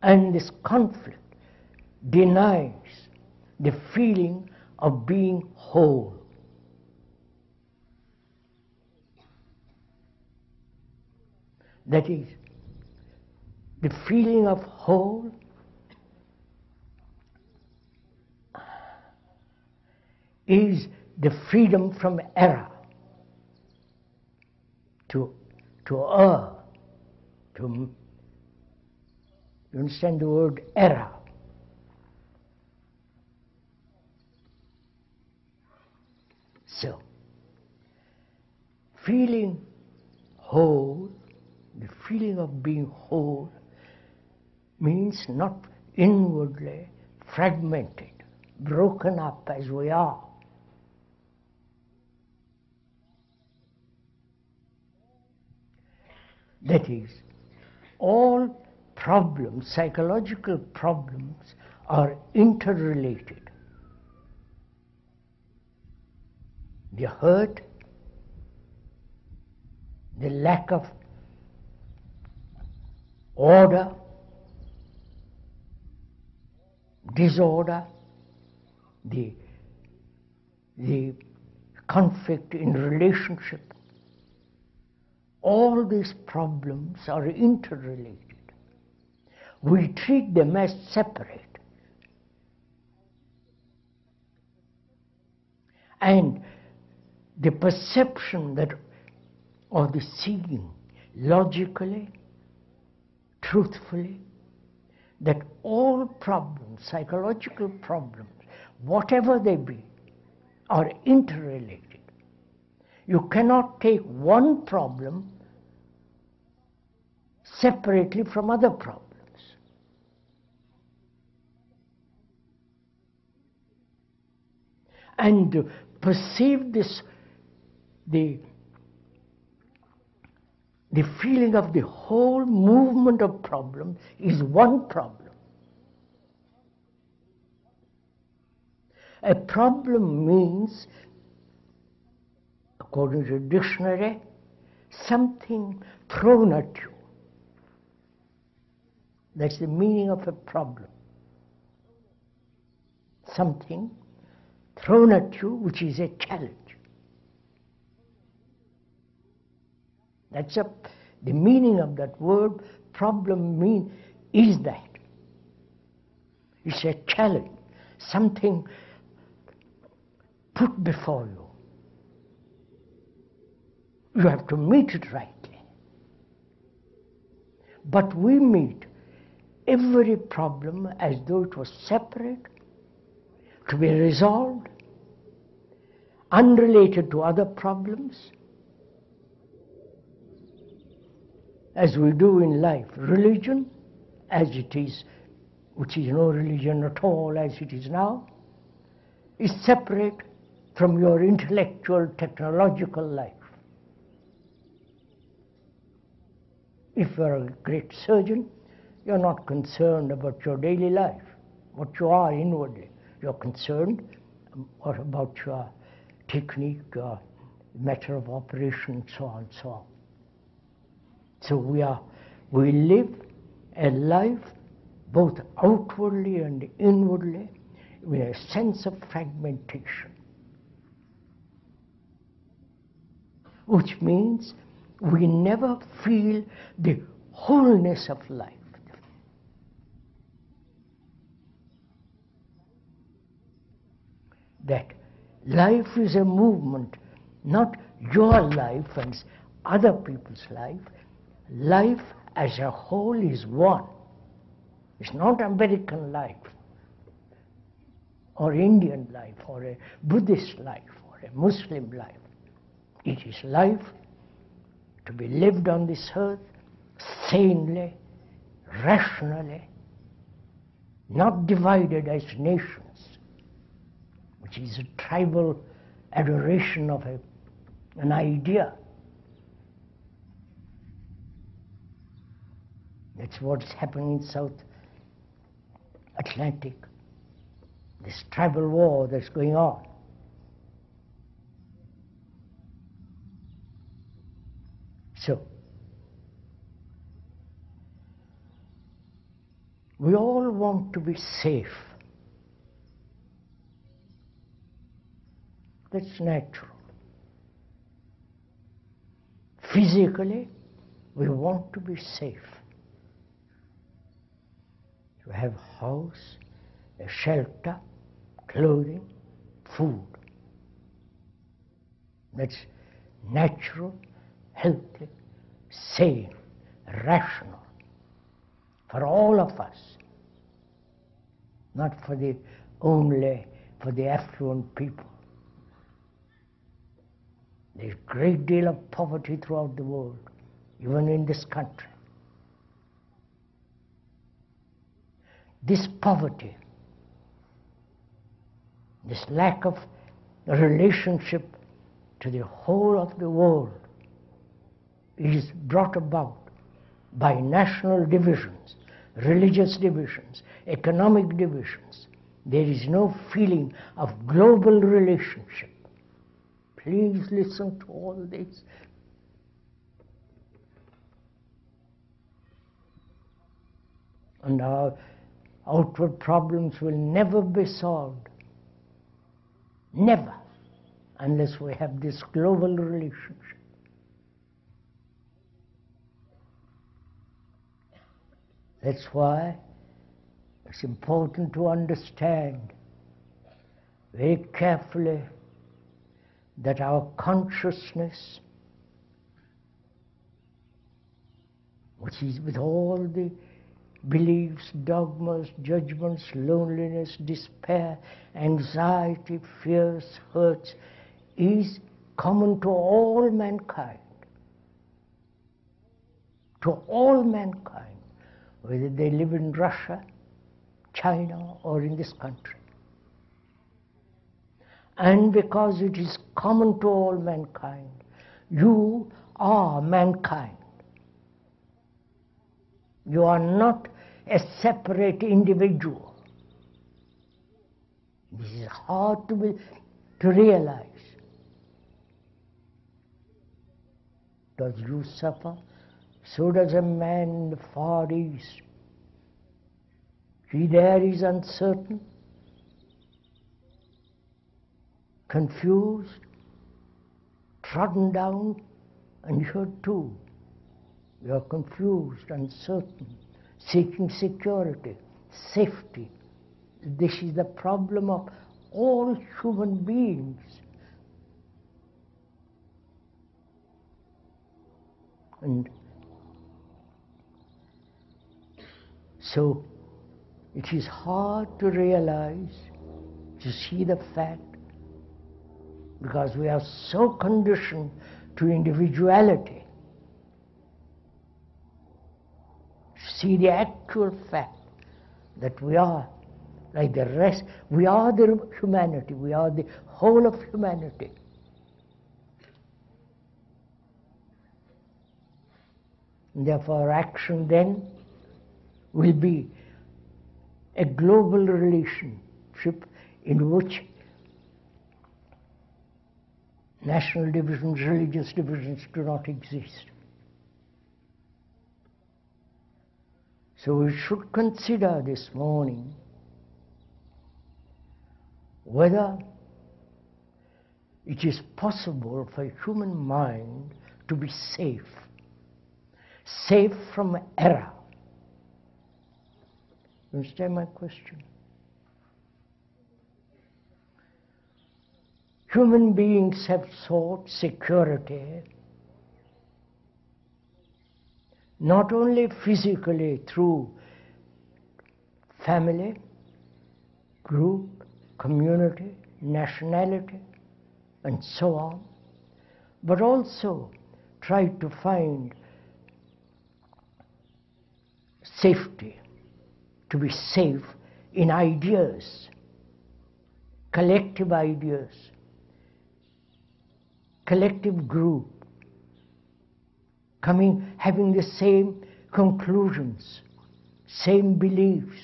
And this conflict denies the feeling of being whole. That is, the feeling of whole is the freedom from error, to err, you understand the word error? So, feeling whole, the feeling of being whole, means not inwardly fragmented, broken up as we are. That is, all problems, psychological problems, are interrelated. The hurt, the lack of order, disorder, the conflict in relationship, all these problems are interrelated. We treat them as separate. And the perception that, or the seeing logically, truthfully, that all problems, psychological problems, whatever they be, are interrelated. You cannot take one problem separately from other problems. And to perceive this, the feeling of the whole movement of problems is one problem. A problem means, according to the dictionary, something thrown at you. That's the meaning of a problem. Something thrown at you which is a challenge. That's the meaning of that word. Problem is that. It's a challenge, something put before you. You have to meet it rightly. But we meet every problem as though it was separate, to be resolved, unrelated to other problems, as we do in life. Religion, as it is, which is no religion at all as it is now, is separate from your intellectual, technological life. If you are a great surgeon, you're not concerned about your daily life, what you are inwardly. You're concerned about your technique, your matter of operation, and so on and so on. So we live a life both outwardly and inwardly with a sense of fragmentation, which means we never feel the wholeness of life. That life is a movement, not your life and other people's life. Life as a whole is one. It's not American life, or Indian life, or a Buddhist life, or a Muslim life. It is life to be lived on this earth sanely, rationally, not divided as nations, which is a tribal adoration of an idea. That's what's happening in South Atlantic, this tribal war that's going on. So, We all want to be safe. That's natural. Physically, we want to be safe. To have a house, a shelter, clothing, food. That's natural, healthy, sane, rational for all of us, not only for the affluent people. There's a great deal of poverty throughout the world, even in this country. This poverty, this lack of relationship to the whole of the world is brought about by national divisions, religious divisions, economic divisions. There is no feeling of global relationship. Please listen to all this. And our outward problems will never be solved. Never, unless we have this global relationship. That's why it's important to understand very carefully that our consciousness, which is with all the beliefs, dogmas, judgments, loneliness, despair, anxiety, fears, hurts, is common to all mankind. To all mankind, whether they live in Russia, China, or in this country. And because it is common to all mankind, you are mankind. You are not a separate individual. This is hard to realize. Does you suffer? So does a man in the Far East. He there is uncertain, confused, trodden down, and you too. You are confused, uncertain, seeking security, safety. This is the problem of all human beings. And so it is hard to realize, to see the fact, because we are so conditioned to individuality. See the actual fact that we are like the rest, we are the humanity, we are the whole of humanity. And therefore our action then will be a global relationship in which national divisions, religious divisions do not exist. So we should consider this morning whether it is possible for a human mind to be safe, safe from error. You understand my question? Human beings have sought security not only physically through family, group, community, nationality, and so on, but also tried to find safety, to be safe in ideas, collective ideas, collective group, having the same conclusions, same beliefs,